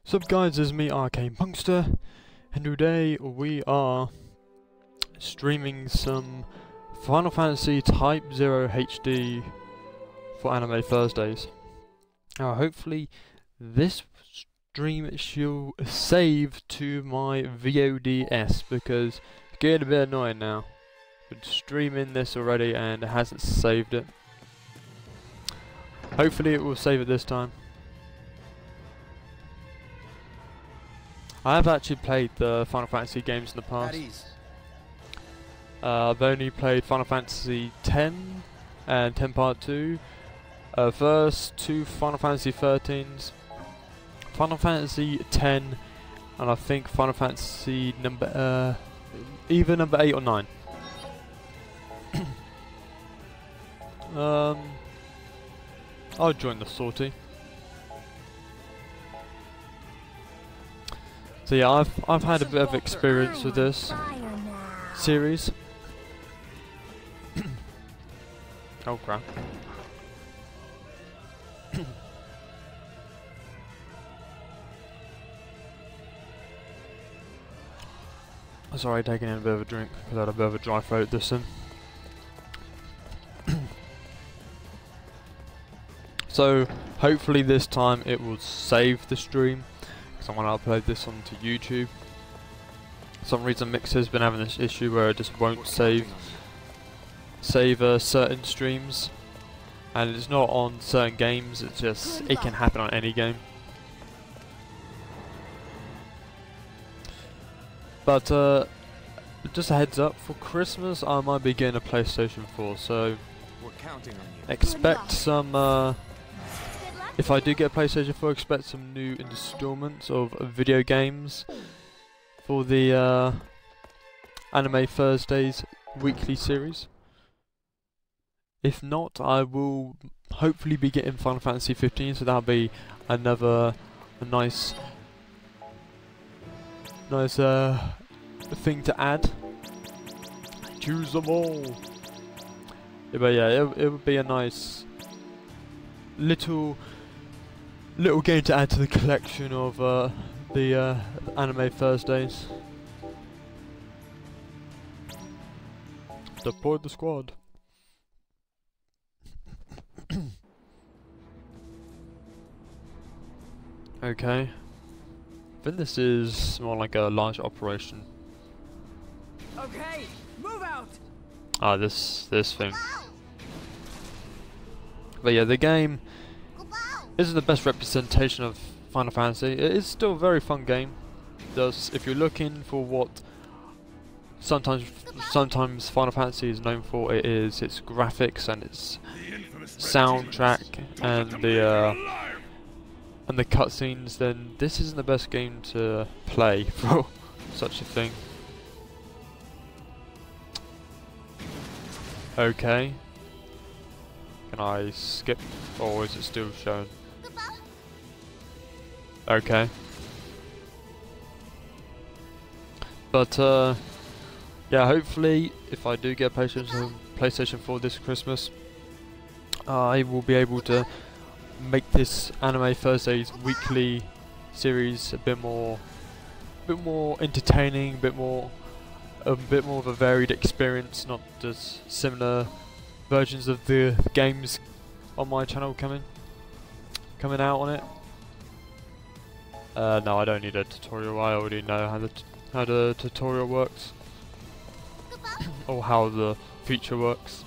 Sup guys, it's me ArcanePunkster, and today we are streaming some Final Fantasy Type-0 HD for Anime Thursdays. Now hopefully this stream shall save to my VODs because it's getting a bit annoying now. Been streaming this already and it hasn't saved it. Hopefully it will save it this time. I have actually played the Final Fantasy games in the past. I've only played Final Fantasy X and 10 Part 2, first two Final Fantasy 13s, Final Fantasy X, and I think Final Fantasy either number 8 or 9. I'll join the sortie. So yeah, I've had a bit of experience with this series. Oh crap. Sorry, taking in a bit of a drink because I had a bit of a dry throat this in. So hopefully this time it will save the stream. I want to upload this onto YouTube. For some reason Mixer's been having this issue where it just won't save certain streams, and it's not on certain games, it can happen on any game. But just a heads up, for Christmas I might be getting a PlayStation 4, so expect some if I do get a PlayStation 4, expect some new installments of video games for the Anime Thursdays weekly series. If not, I will hopefully be getting Final Fantasy 15, so that'll be another nice thing to add. Choose them all. Yeah, but yeah, it would be a nice little game to add to the collection of the Anime Thursdays. Deploy the squad. Okay. I think this is more like a large operation. Okay, move out. Ah, this thing. But yeah, the game isn't the best representation of Final Fantasy. It is still a very fun game. If you're looking for what sometimes Final Fantasy is known for, it is its graphics and its soundtrack and the cutscenes. Then this isn't the best game to play for such a thing. Okay. Can I skip, or is it still shown? Okay. But yeah, hopefully if I do get a PlayStation 4 this Christmas, I will be able to make this Anime Thursdays weekly series a bit more entertaining, a bit more of a varied experience, not just similar versions of the games on my channel coming out on it. No, I don't need a tutorial. I already know how the tutorial works, or how the feature works.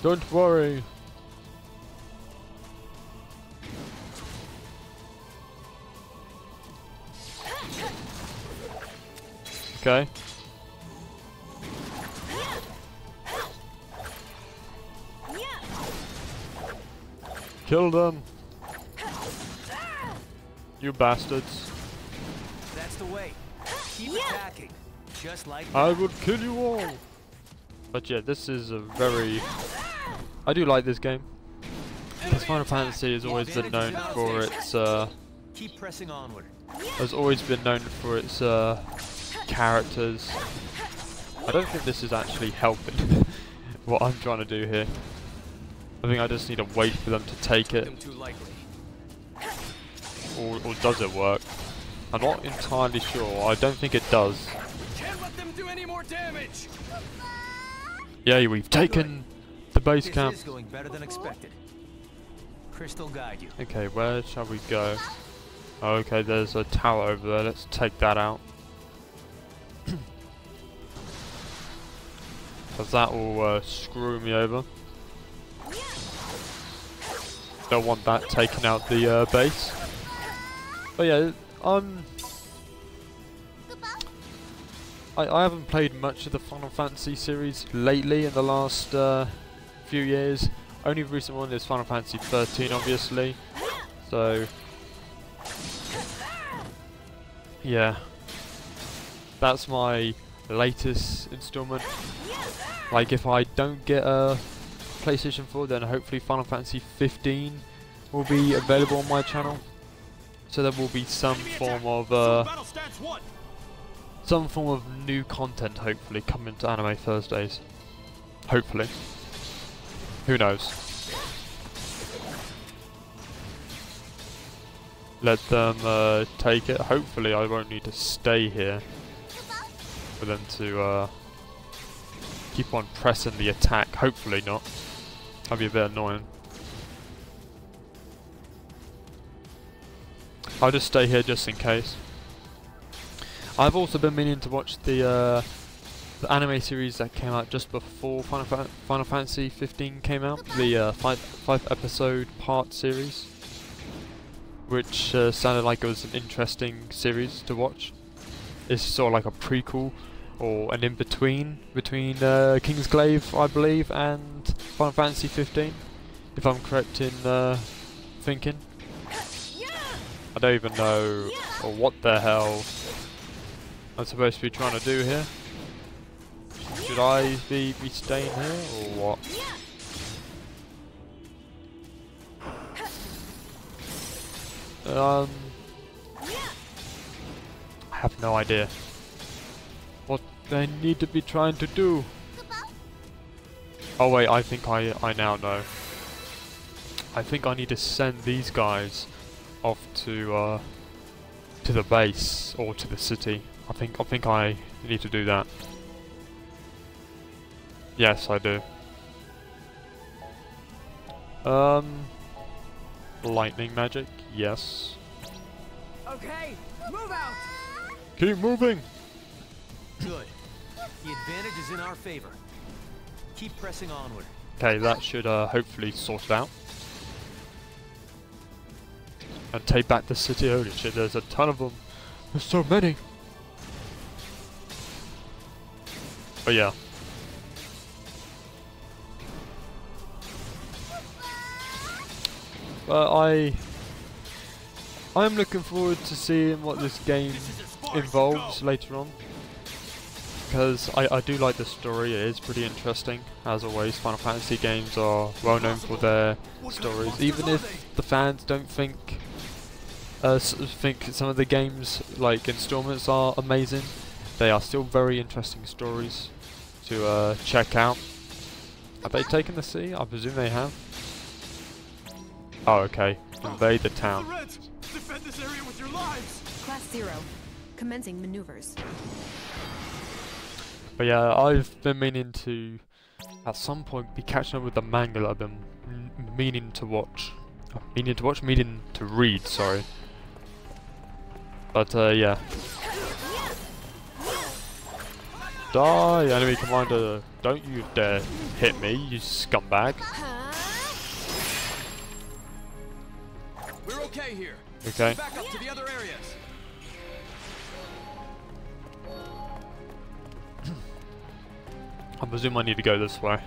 Don't worry. Okay. Kill them! You bastards. That's the way. Keep attacking. Just like that. I would kill you all! But yeah, this is a very... I do like this game. Because Final Fantasy has always been known for its keep pressing onward. Has always been known for its characters. I don't think this is actually helping what I'm trying to do here. I think I just need to wait for them to take it. Too likely. Or does it work? I'm not entirely sure. I don't think it does. Can't let them do any more damage. Yay, we've taken the base camp. This is going better than expected. Crystal guide you. Okay, where shall we go? Okay, there's a tower over there. Let's take that out. Because that will screw me over. Don't want that taking out the base. But yeah, I haven't played much of the Final Fantasy series lately in the last few years. Only recent one is Final Fantasy 13, obviously. So yeah, that's my latest installment. Like, if I don't get a PlayStation 4, then hopefully Final Fantasy 15 will be available on my channel. So there will be some form of new content, hopefully, coming to Anime Thursdays. Hopefully. Who knows? Let them take it. Hopefully I won't need to stay here for them to keep on pressing the attack. Hopefully not. That'd be a bit annoying. I'll just stay here just in case. I've also been meaning to watch the anime series that came out just before Final Fantasy 15 came out. The 5-episode part series. Which sounded like it was an interesting series to watch. It's sort of like a prequel or an in-between between Kingsglaive, I believe, and Final Fantasy 15, if I'm correct in thinking. I don't even know what the hell I'm supposed to be trying to do here. Should I be staying here or what? I have no idea what they need to be trying to do. Oh wait, I think I now know. I think I need to send these guys off to the base or to the city. I think I need to do that. Yes, I do. Lightning magic, yes. Okay, move out. Keep moving. Good. The advantage is in our favor. Keep pressing onward. Okay, that should hopefully sort it out. And take back the city. Holy shit, there's a ton of them. There's so many. But yeah. I am looking forward to seeing what this game involves later on, because I do like the story. It is pretty interesting. As always, Final Fantasy games are well known for their stories, even if the fans don't think some of the games like installments are amazing. They are still very interesting stories to check out. Have they taken the sea? I presume they have. Oh, okay. Invade the town. Defend this area with your lives. Class 0. Commencing maneuvers. But yeah, I've been meaning to, at some point, be catching up with the manga that I've been meaning to watch. Meaning to read, sorry. But yeah. Die, enemy commander. Don't you dare hit me, you scumbag. We're okay here. Okay. Back up to the other areas. I presume I need to go this way.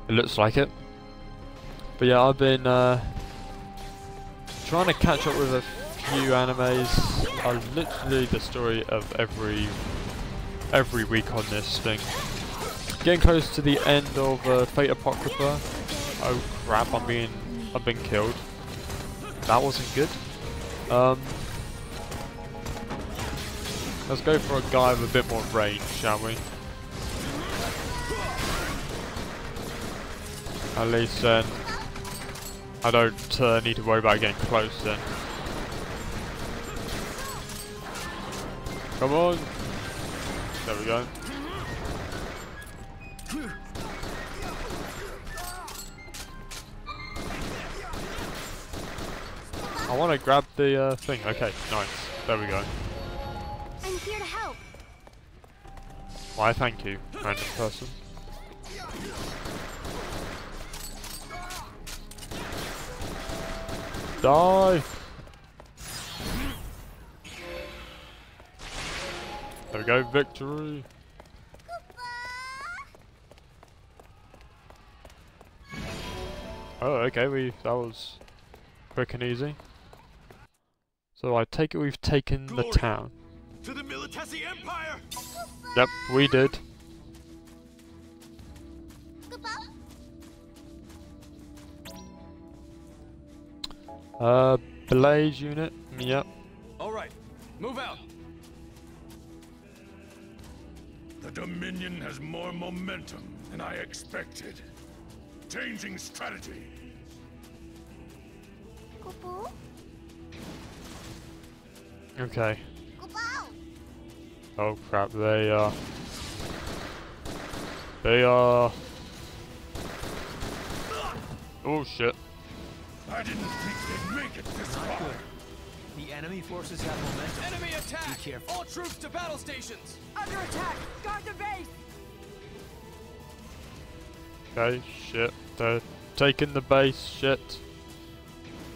It looks like it. But yeah, I've been trying to catch up with a few animes. Literally the story of every week on this thing. Getting close to the end of Fate Apocrypha. Oh crap! I've been killed. That wasn't good. Let's go for a guy with a bit more range, shall we? At least then I don't need to worry about getting close then. Come on! There we go. I want to grab the thing. Okay, nice. There we go. I'm here to help. Why, thank you, random person. Die! There we go, victory! Oh, okay, that was quick and easy. So I take it we've taken the town. To the Militesi Empire! Yep, we did. Blaze unit, yep. Alright, move out! The Dominion has more momentum than I expected. Changing strategy. Okay. Oh crap, they are... Oh shit. I didn't think they'd make it this far. The enemy forces have momentum. Enemy attack! Be careful. All troops to battle stations! Under attack! Guard the base! Okay, shit. They're taking the base, shit.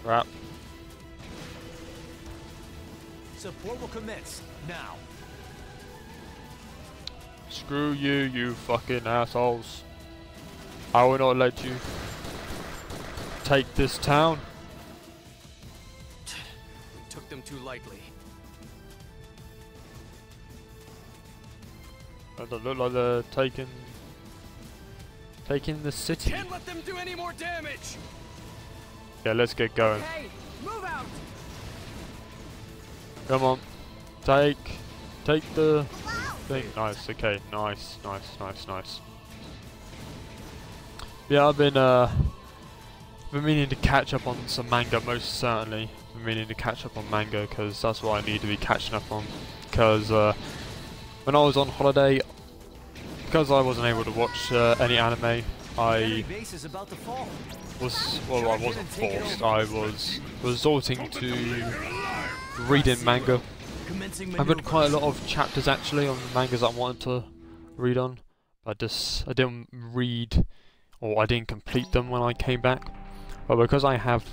Crap. Support will commence now. Screw you, you fucking assholes. I will not let you take this town. We took them too lightly. Doesn't look like they're taking the city. Can't let them do any more damage! Yeah, let's get going. Hey, move out! Come on. Take the thing. Nice, okay, nice. Yeah, I've been meaning to catch up on some manga, most certainly. Been meaning to catch up on manga, because that's what I need to be catching up on. Because when I was on holiday, because I wasn't able to watch any anime, I Base is about to fall. I wasn't forced, I was resorting to reading manga. I've read quite a lot of chapters actually on the mangas I wanted to read on. I didn't read, or I didn't complete them when I came back. But because I have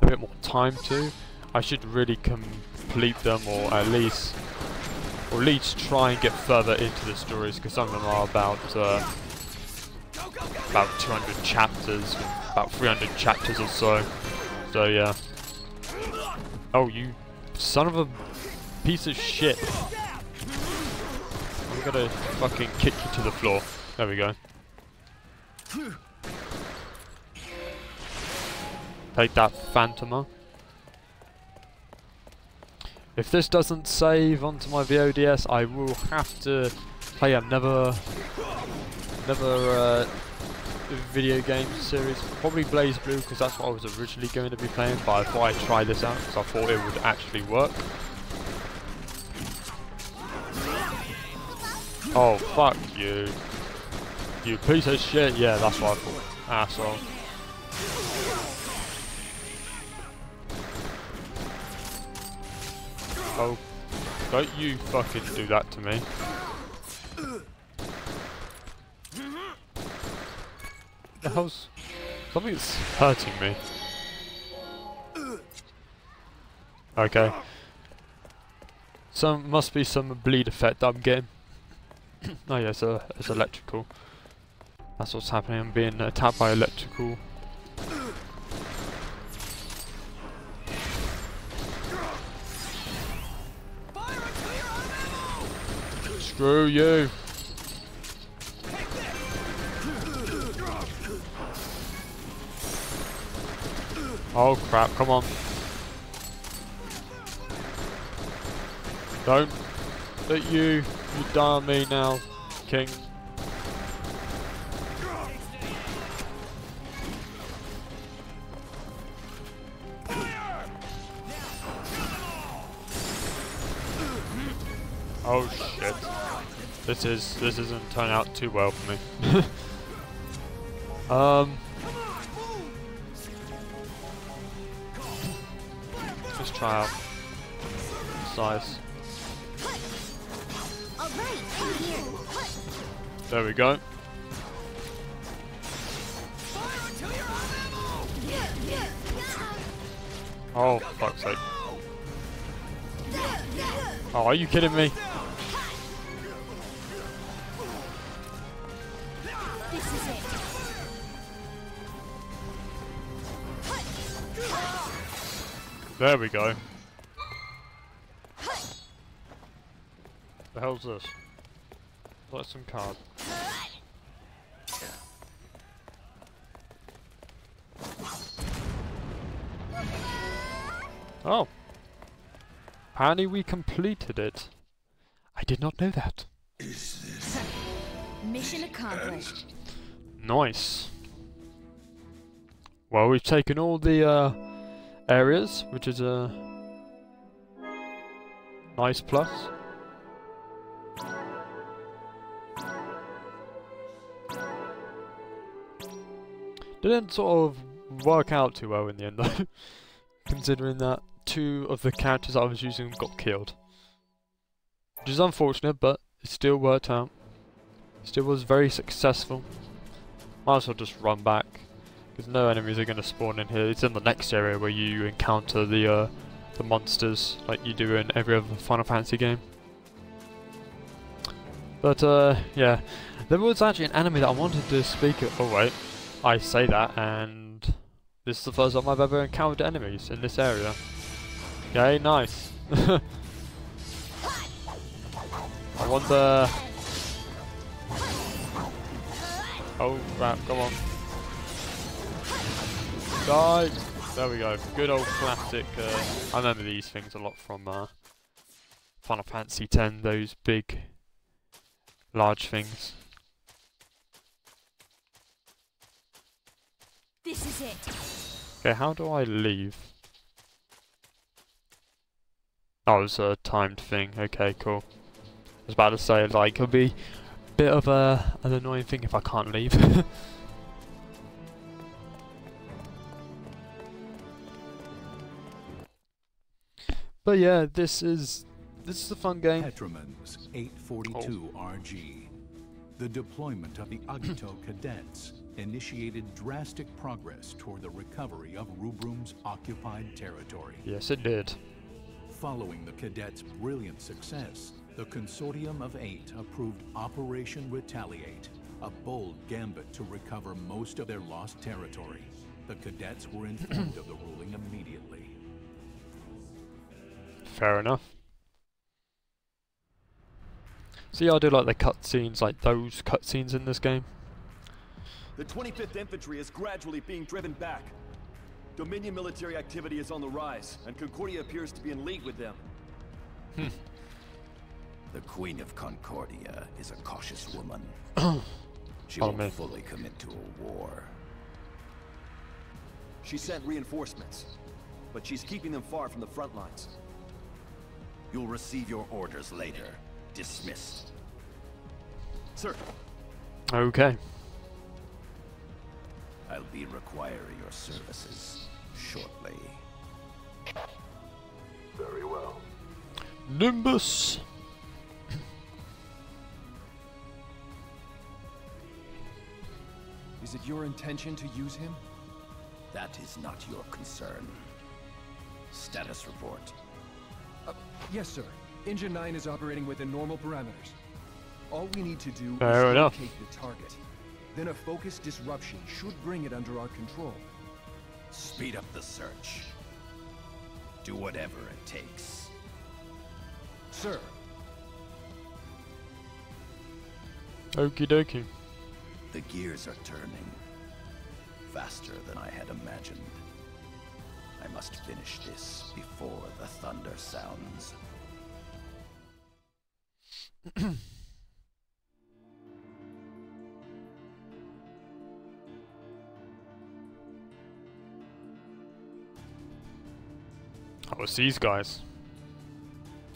a bit more time to, I should really complete them, or at least try and get further into the stories, because some of them are about 200 chapters, about 300 chapters or so. So yeah. Oh, you son of a piece of shit! I'm gonna fucking kick you to the floor. There we go. Take that, Phantoma. If this doesn't save onto my VODS, I will have to play another video game series. Probably Blaze Blue, because that's what I was originally going to be playing, but I thought I'd try this out because I thought it would actually work. Oh, fuck you. You piece of shit. Yeah, that's what I thought. Asshole. Oh, don't you fucking do that to me. The hell's... something's hurting me. Okay. Must be some bleed effect that I'm getting. Oh yeah, it's electrical. That's what's happening, I'm being attacked by electrical. Screw you! Oh crap, come on. Don't let you die on me now, King. Oh shit. This isn't turning out too well for me. Let's try out size. There we go. Oh, fuck's sake. Oh, are you kidding me? This is it. There we go. The hell's this? Like some card. Oh. Apparently we completed it. I did not know that. Mission accomplished. Nice. Well, we've taken all the areas, which is a nice plus. Didn't sort of work out too well in the end though, considering that 2 of the characters I was using got killed. Which is unfortunate, but it still worked out. Still was very successful. Might as well just run back, because no enemies are going to spawn in here. It's in the next area where you encounter the monsters, like you do in every other Final Fantasy game. But yeah, there was actually an enemy that I wanted to speak of. Oh wait, I say that, and this is the first time I've ever encountered enemies in this area. Okay, nice. I wonder. Oh crap, come on. Die! There we go. Good old classic. I remember these things a lot from Final Fantasy X, those big, large things. This is it. Okay, how do I leave? Oh, it's a timed thing. Okay, cool. I was about to say, like, it'll be a bit of an annoying thing if I can't leave. But yeah, this is a fun game. Petromans 842 RG. The deployment of the Agito cadets initiated drastic progress toward the recovery of Rubrum's occupied territory. Yes, it did. Following the cadets' brilliant success, the Consortium of 8 approved Operation Retaliate, a bold gambit to recover most of their lost territory. The cadets were informed of the ruling immediately. Fair enough. See, I do like the cutscenes, like those cutscenes in this game. The 25th Infantry is gradually being driven back. Dominion military activity is on the rise, and Concordia appears to be in league with them. The Queen of Concordia is a cautious woman. She Follow won't me. fully commit to a war. She sent reinforcements, but she's keeping them far from the front lines. You'll receive your orders later. Dismissed. Sir, Okay. I'll be requiring your services shortly. Very well. Nimbus! Is it your intention to use him? That is not your concern. Status report. Yes, sir. Engine 9 is operating within normal parameters. All we need to do Fair is enough. locate the target. Then a focused disruption should bring it under our control. Speed up the search. Do whatever it takes. Sir, Okie dokie. The gears are turning. Faster than I had imagined. I must finish this before the thunder sounds. Oh, it's these guys.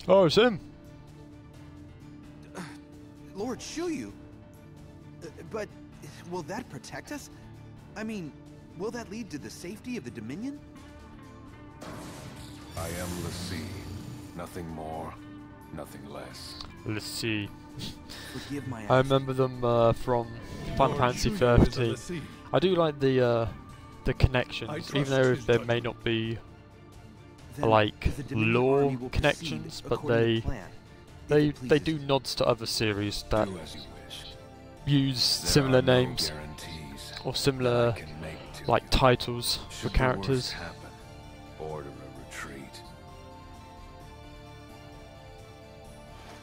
Oh, it's him. Lord Shuyu. But will that protect us? I mean, will that lead to the safety of the Dominion? I am l'Cie. Nothing more, nothing less. L'Cie. Forgive my I remember them from Final Fantasy 13. I do like the connections, even though there may not be like lore connections, but they do nods to other series that use similar names or similar like titles for characters. Order a retreat.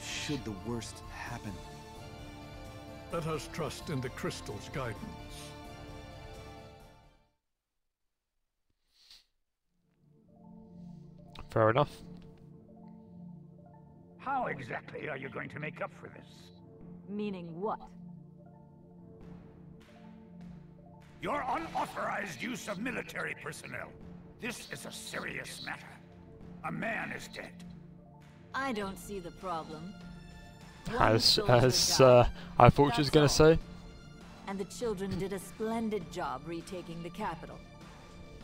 Should the worst happen, Let us trust in the crystal's guidance. Fair enough. How exactly are you going to make up for this? Meaning what? Your unauthorized use of military personnel. This is a serious matter. A man is dead. I don't see the problem. As I thought she was going to say. And the children did a splendid job retaking the capital.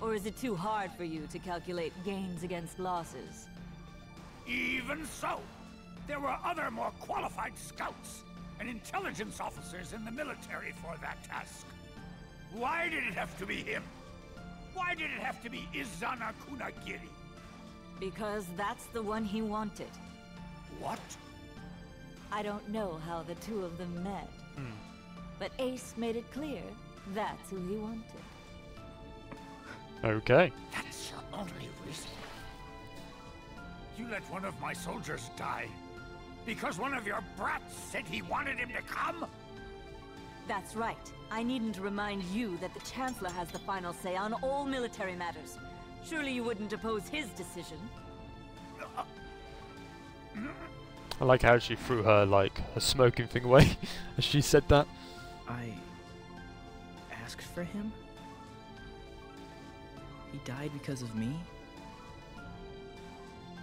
Or is it too hard for you to calculate gains against losses? Even so, there were other more qualified scouts and intelligence officers in the military for that task. Why did it have to be him? Why did it have to be Izana Kunagiri? Because that's the one he wanted. What? I don't know how the two of them met. But Ace made it clear that's who he wanted. Okay. That's your only reason. You let one of my soldiers die because one of your brats said he wanted him to come? That's right. I needn't remind you that the Chancellor has the final say on all military matters. Surely you wouldn't oppose his decision? I like how she threw her like her smoking thing away as she said that. I asked for him? He died because of me?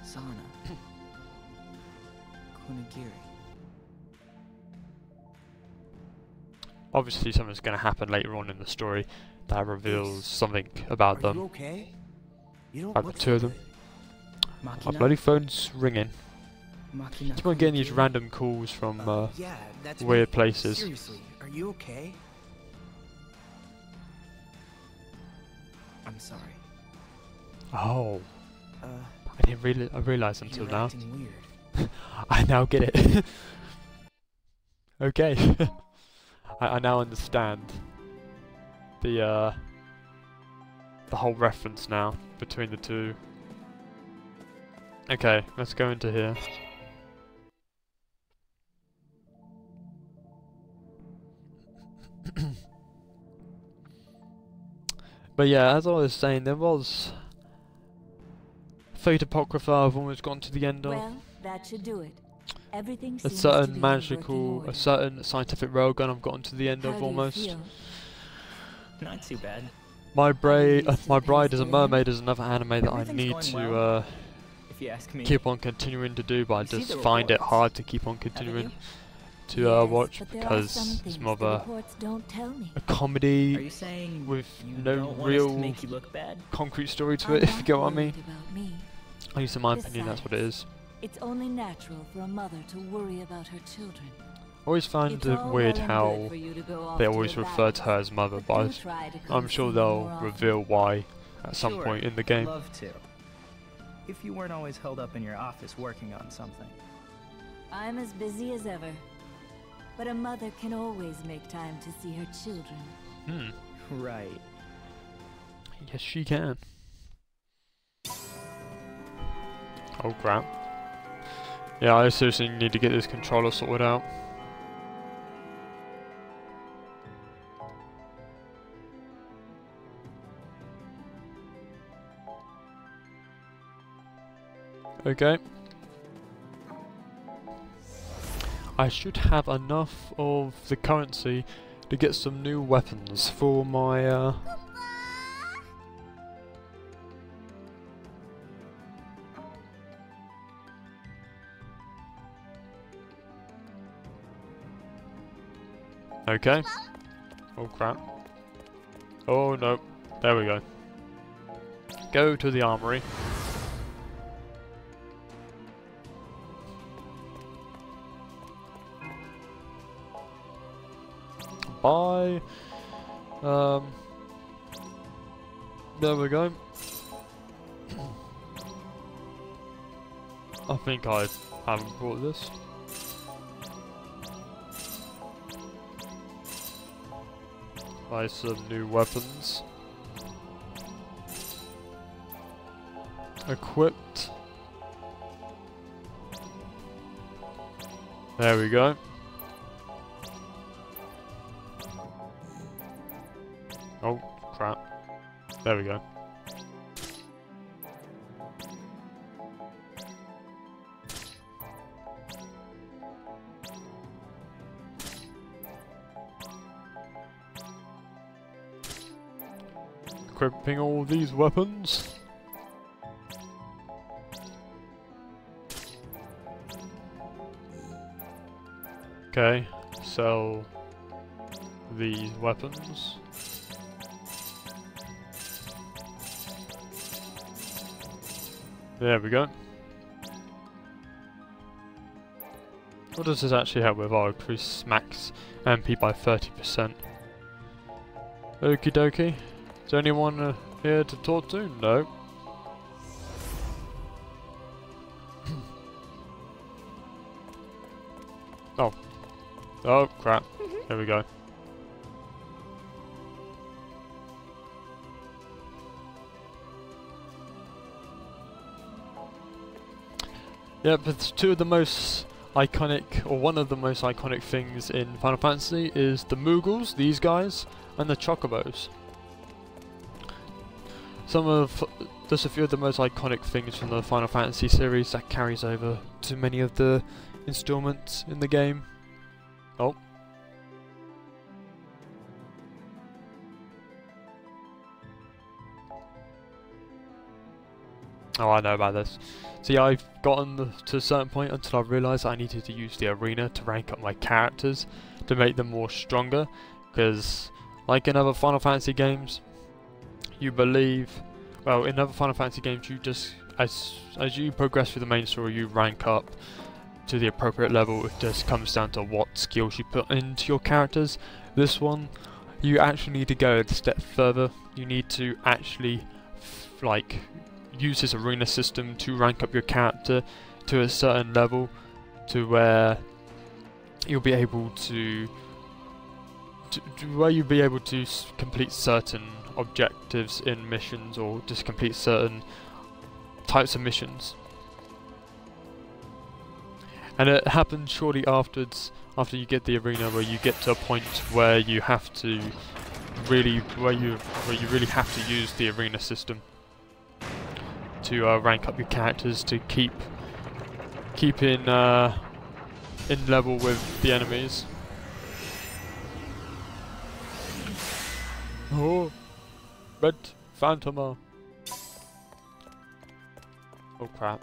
Sana. Kunagiri. Obviously something's going to happen later on in the story that reveals something about them. you okay? You don't About look the two of them. My bloody phone's ringing. Keep on getting these random calls from yeah, that's weird me. places. Seriously, are you okay? I'm sorry. Oh. I didn't really realize until You're now. acting weird. I now get it. Okay. I now understand the whole reference now between the two. Okay, let's go into here. But yeah, as I was saying, there was Fate Apocrypha I've almost gotten to the end of. Well, that should do it. Everything A seems certain to be magical, a certain scientific railgun I've gotten to the end of almost. Not too bad. My Bride is a Mermaid is another anime that I need to If you ask me. keep on continuing to do, but I just find it hard to keep on continuing to watch because it's more of a comedy Are you saying with you no don't want us real to make you look bad? concrete story to it, if you get what I mean. me. At least in my opinion, that's what it is. It's only natural for a mother to worry about her children. I always found It's it all weird well and how good for you to go off they to always a refer to battle, her as mother, but but do try to I'm come sure see me they'll more often. reveal why at some Sure, point in the I'd game. love to. If you weren't always held up in your office working on something. I'm as busy as ever. But a mother can always make time to see her children. Right. Yes, she can. Oh crap. Yeah, I seriously need to get this controller sorted out. Okay. I should have enough of the currency to get some new weapons for my Okay. Oh crap. Oh no. There we go. Go to the armory. Bye. There we go. I think I haven't brought this. Buy some new weapons. Equipped. There we go. Oh, crap. There we go. Equipping all these weapons. Okay, sell these weapons. There we go. What does this actually help with? Oh, increase max MP by 30%. Okie dokie. Is there anyone here to talk to? No. Oh. Oh, crap. There we go. Yeah, but two of the most iconic, or one of the most iconic things in Final Fantasy is the Moogles, these guys, and the Chocobos. Just a few of the most iconic things from the Final Fantasy series that carries over to many of the installments in the game. Oh. Oh, I know about this. See, I've gotten to a certain point until I realised I needed to use the arena to rank up my characters to make them more stronger, because like in other Final Fantasy games, you believe, well, in other Final Fantasy games you just, as you progress through the main story, you rank up to the appropriate level. It just comes down to what skills you put into your characters. This one, you actually need to go a step further. You need to actually like use this arena system to rank up your character to a certain level, to where you'll be able to complete certain objectives in missions, or just complete certain types of missions. And it happens shortly afterwards, after you get the arena, where you get to a point where you have to really, where you really have to use the arena system to rank up your characters, to keep in level with the enemies. Oh, Red Phantoma. Oh crap!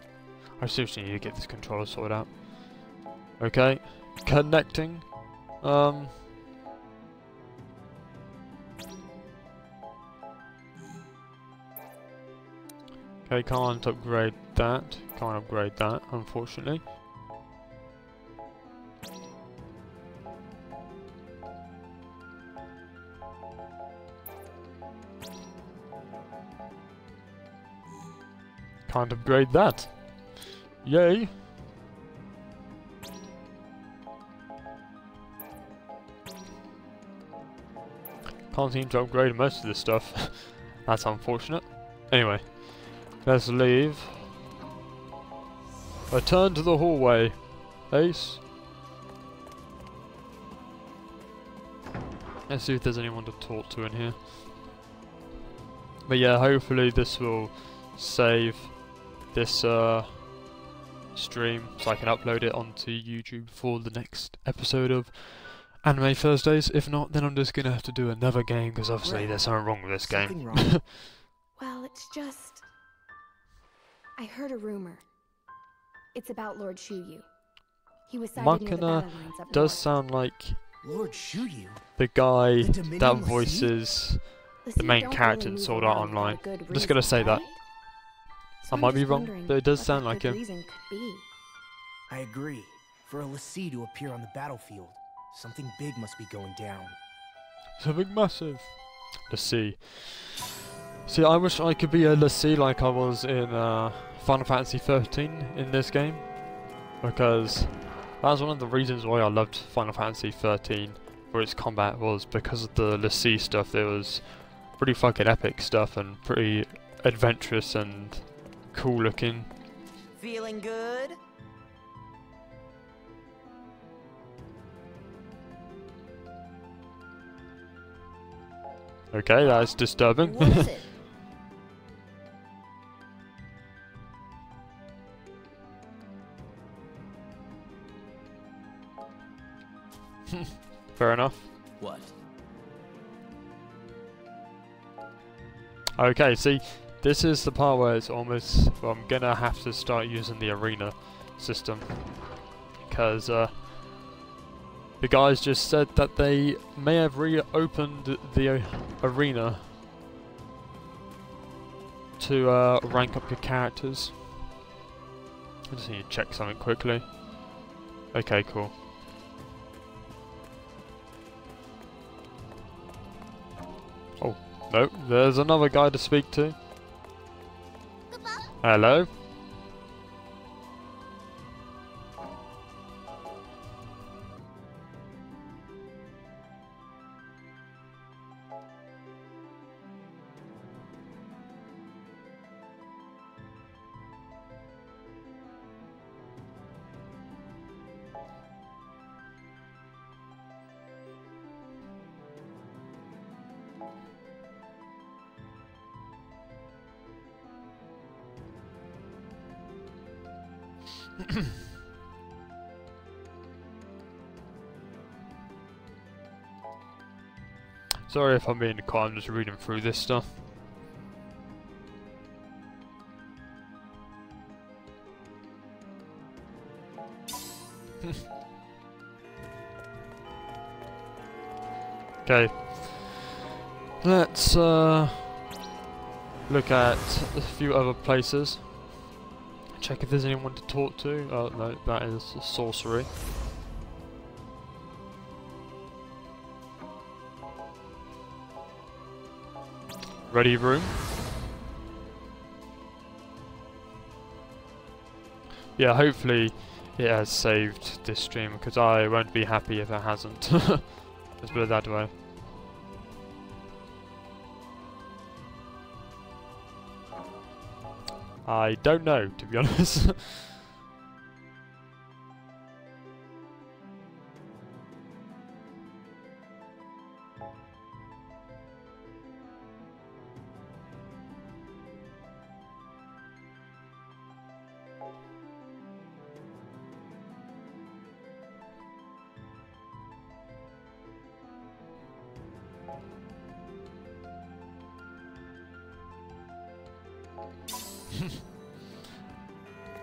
I seriously need to get this controller sorted out. Okay, connecting. Okay, can't upgrade that. Can't upgrade that, unfortunately. Can't upgrade that. Yay! Can't seem to upgrade most of this stuff. That's unfortunate. Anyway. Let's leave. Return to the hallway. Ace. Let's see if there's anyone to talk to in here. But yeah, hopefully this will save this stream so I can upload it onto YouTube for the next episode of Anime Thursdays. If not, then I'm just gonna have to do another game, because obviously there's something wrong with this game. Wrong? Well, it's just... I heard a rumor. It's about Lord Shuyu. He was sighted near the battle lines up does north. sound like Lord Shuyu? the guy The Dominion that Lassie? voices the main character in Sword Art Online. I'm just gonna say that. I might be wrong, but it does sound like him. I agree. For a Lassie to appear on the battlefield, something big must be going down. Something massive. Lassie. See, I wish I could be a Lassie like I was in Final Fantasy 13 in this game, because that was one of the reasons why I loved Final Fantasy 13 for its combat, was because of the Lassie stuff. There was pretty fucking epic stuff and pretty adventurous and cool looking. Feeling good? Okay, that's disturbing. What is it? Fair enough. What? Okay, see, this is the part where it's almost, well, I'm gonna have to start using the arena system, because the guys just said that they may have reopened the arena to rank up your characters. I just need to check something quickly. Okay, cool. Oh, no, there's another guy to speak to. Hello? Sorry if I'm being quiet, I'm just reading through this stuff. Okay. Let's look at a few other places. Check if there's anyone to talk to. Oh no, that is sorcery. Ready room. Yeah, hopefully it has saved this stream, because I won't be happy if it hasn't. Let's put it that way. I don't know, to be honest.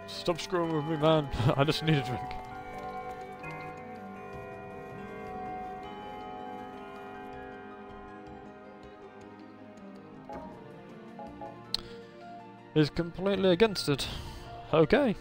Stop screwing with me, man. I just need a drink. Is completely against it. Okay.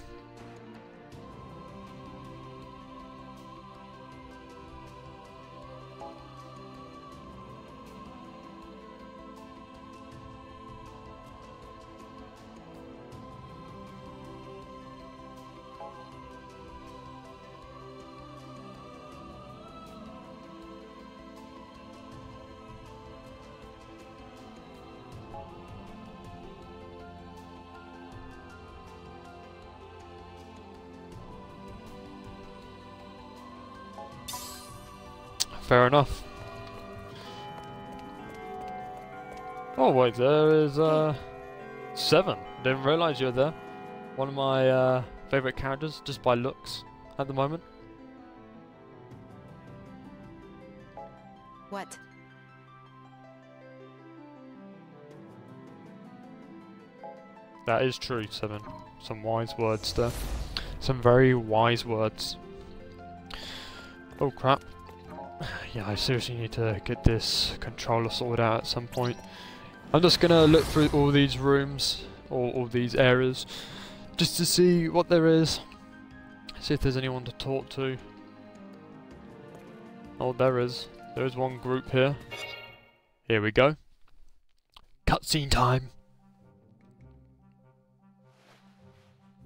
Fair enough. Oh wait, there is 7. Didn't realise you were there. One of my favourite characters, just by looks, at the moment. What? That is true, 7. Some wise words there. Some very wise words. Oh crap. yeah, I seriously need to get this controller sorted out at some point. I'm just gonna look through all these rooms, or all these areas, just to see what there is. See if there's anyone to talk to. Oh, there is. There is one group here. Here we go. Cutscene time.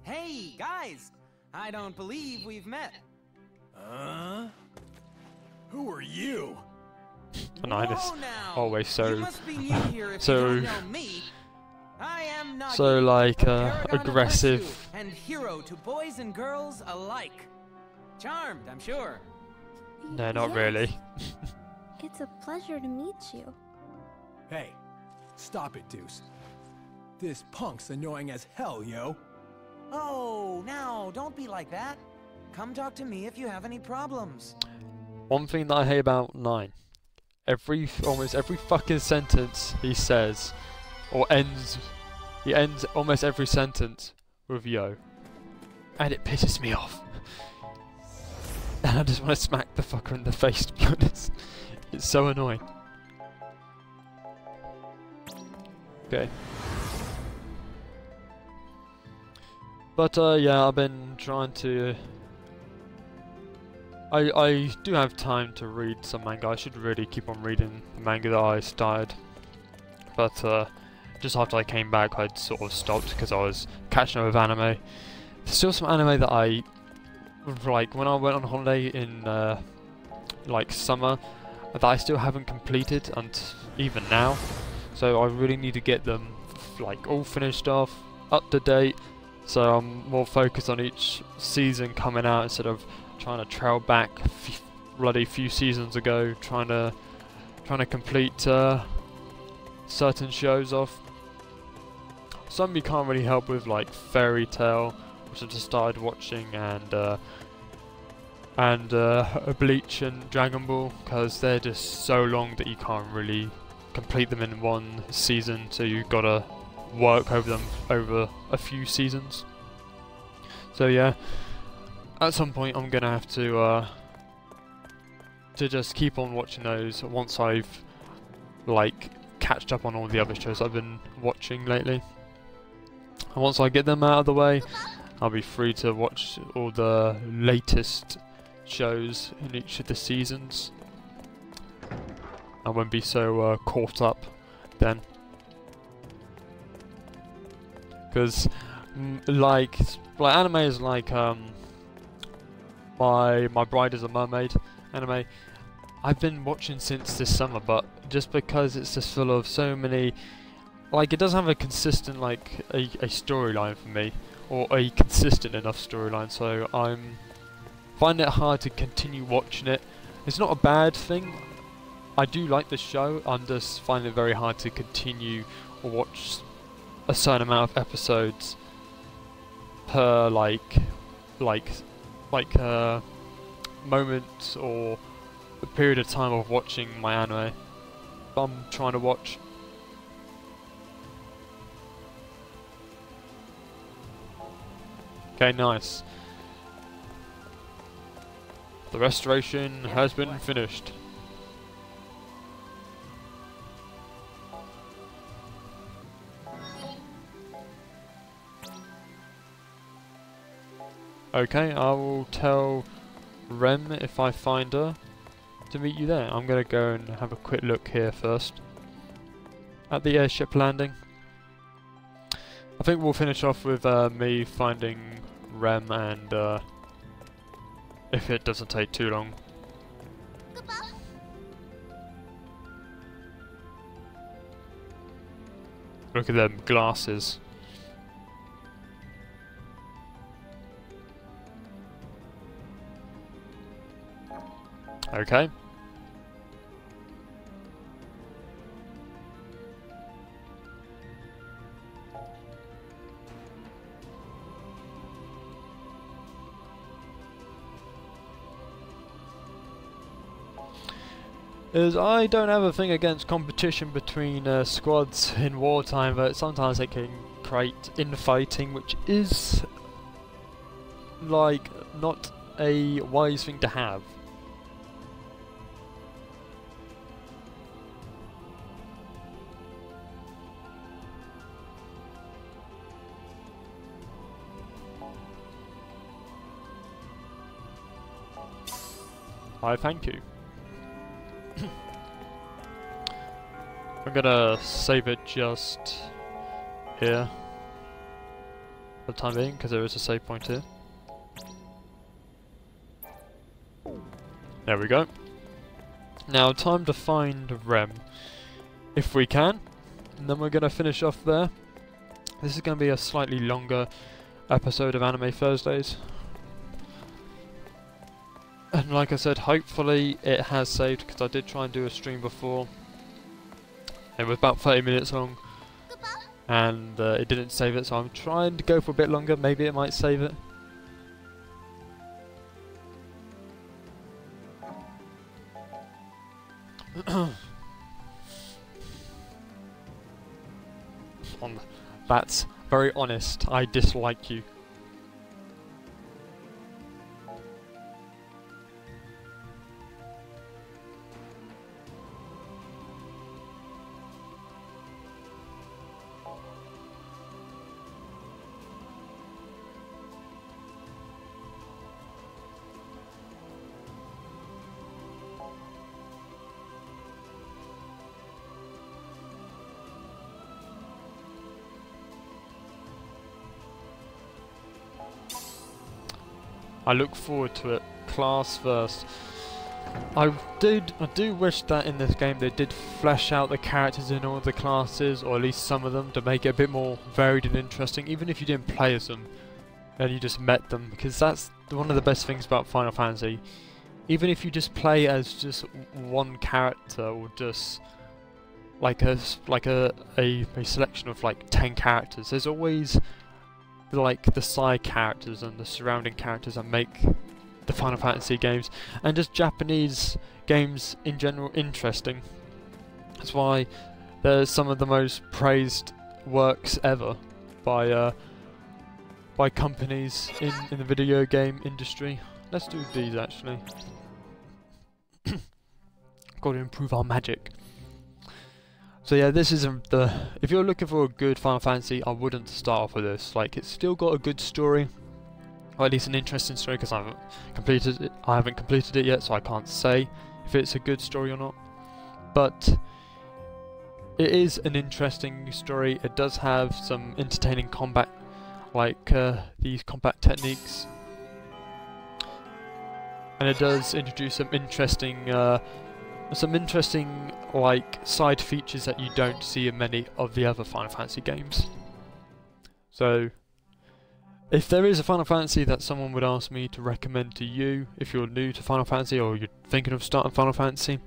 Hey, guys! I don't believe we've met. Who are you? Nice. Always so. You must be new here if so. you don't know me. I am Nagi, So like paragon of aggressive. virtue and hero to boys and girls alike. Charmed, I'm sure. No, not Yes. really. It's a pleasure to meet you. Hey, stop it, Deuce. This punk's annoying as hell, yo. Oh, now, don't be like that. Come talk to me if you have any problems. One thing that I hate about 9. Almost every fucking sentence he says, he ends almost every sentence with yo. And it pisses me off. And I just want to smack the fucker in the face, to be honest. It's so annoying. Okay. But yeah, I've been trying to... I do have time to read some manga. I should really keep on reading the manga that I started. But just after I came back, I'd sort of stopped because I was catching up with anime. There's still some anime that I... like, when I went on holiday in like summer, that I still haven't completed, and even now. So I really need to get them like all finished off, up to date, so I'm more focused on each season coming out instead of trying to trail back bloody few seasons ago, trying to complete certain shows off. Some you can't really help with, like Fairy Tail, which I just started watching, and Bleach and Dragon Ball, because they're just so long that you can't really complete them in one season, so you've got to work over them over a few seasons. So yeah, at some point I'm gonna have to just keep on watching those once I've like catched up on all the other shows I've been watching lately. And once I get them out of the way, I'll be free to watch all the latest shows in each of the seasons. I won't be so caught up then. Because like anime is like my Bride is a Mermaid anime. I've been watching since this summer, but just because it's just full of so many, like, it doesn't have a consistent, like, a storyline for me, or a consistent enough storyline, so I'm finding it hard to continue watching it. It's not a bad thing. I do like the show. I'm just finding it very hard to continue or watch a certain amount of episodes per moment or a period of time of watching my anime I'm trying to watch. Okay, nice. The restoration has been finished. Okay, I will tell Rem if I find her to meet you there. I'm gonna go and have a quick look here first at the airship landing. I think we'll finish off with me finding Rem, and if it doesn't take too long. Look at them glasses. Okay. I don't have a thing against competition between squads in wartime, but sometimes it can create infighting, which is like not a wise thing to have. I thank you. I'm gonna save it just here for the time being, because there is a save point here. There we go. Now time to find Rem, if we can, and then we're gonna finish off there. This is gonna be a slightly longer episode of Anime Thursdays. And like I said, hopefully it has saved, because I did try and do a stream before. It was about 30 minutes long, and it didn't save it, so I'm trying to go for a bit longer. Maybe it might save it. That's very honest. I dislike you. I look forward to it. Class first. I do wish that in this game they did flesh out the characters in all the classes, or at least some of them, to make it a bit more varied and interesting, even if you didn't play as them and you just met them, because that's one of the best things about Final Fantasy. Even if you just play as just one character, or just like a selection of like 10 characters, there's always like the side characters and the surrounding characters that make the Final Fantasy games, and just Japanese games in general, interesting. That's why they're some of the most praised works ever by companies in the video game industry. Let's do these actually. Got to improve our magic. So yeah, this isn't the... If you're looking for a good Final Fantasy, I wouldn't start off with this. Like, it's still got a good story, or at least an interesting story, because I haven't completed it yet, so I can't say if it's a good story or not. But it is an interesting story. It does have some entertaining combat, like these combat techniques, and it does introduce some interesting like side features that you don't see in many of the other Final Fantasy games. So if there is a Final Fantasy that someone would ask me to recommend to you, if you're new to Final Fantasy or you're thinking of starting Final Fantasy,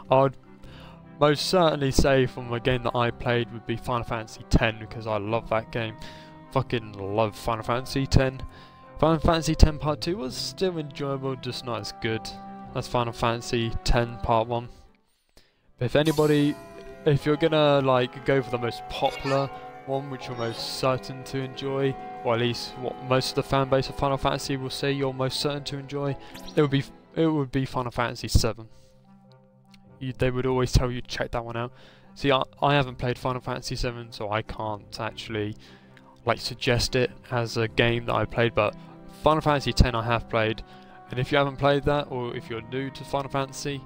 I would most certainly say from a game that I played would be Final Fantasy X, because I love that game. Fucking love Final Fantasy X. Final Fantasy X Part 2 was still enjoyable, just not as good as Final Fantasy X Part 1. But if you're gonna like go for the most popular one, which you're most certain to enjoy, or at least what most of the fan base of Final Fantasy will say you're most certain to enjoy, it would be Final Fantasy VII. They would always tell you to check that one out. See, I haven't played Final Fantasy VII, so I can't actually like suggest it as a game that I played, but Final Fantasy X I have played. And if you haven't played that, or if you're new to Final Fantasy,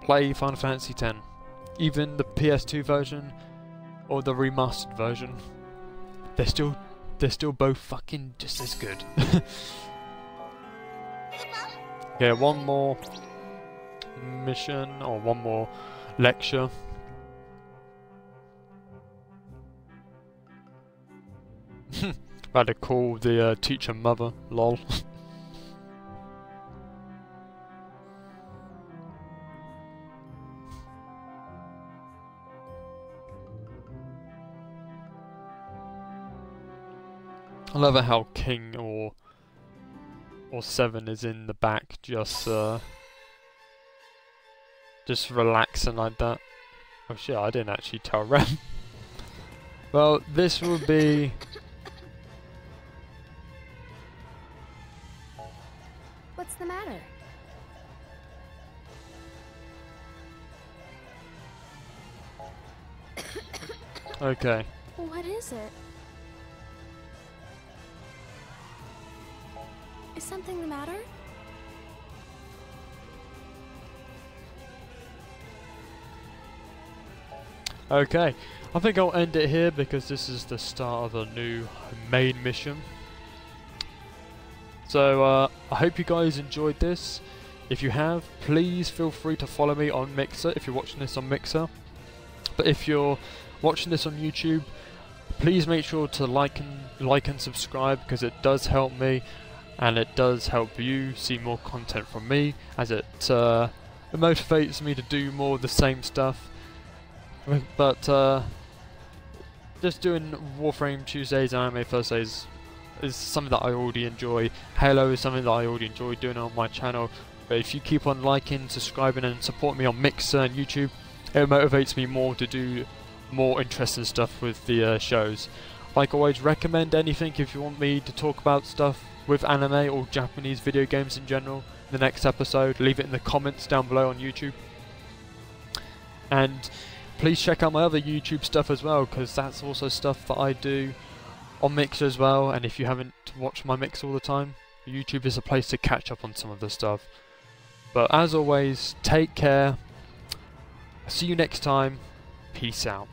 play Final Fantasy X. Even the PS2 version or the remastered version, they're still both fucking just as good. Yeah, one more mission or one more lecture. About to call the teacher mother, lol. I love how King or 7 is in the back, just relaxing like that. Oh shit, I didn't actually tell Rem. Well, this will be... What's the matter? Okay. What is it? Is something the matter? Okay, I think I'll end it here because this is the start of a new main mission. So I hope you guys enjoyed this. If you have, please feel free to follow me on Mixer if you're watching this on Mixer. But if you're watching this on YouTube, please make sure to like and subscribe, because it does help me and it does help you see more content from me, as it motivates me to do more of the same stuff. But just doing Warframe Tuesdays and Anime Thursdays is something that I already enjoy. Halo is something that I already enjoy doing on my channel. But if you keep on liking, subscribing and supporting me on Mixer and YouTube, it motivates me more to do more interesting stuff with the shows. Like always, recommend anything if you want me to talk about stuff with anime or Japanese video games in general in the next episode. Leave it in the comments down below on YouTube. And please check out my other YouTube stuff as well, because that's also stuff that I do on Mixer as well. And if you haven't watched my Mix all the time, YouTube is a place to catch up on some of the stuff. But as always, take care. See you next time. Peace out.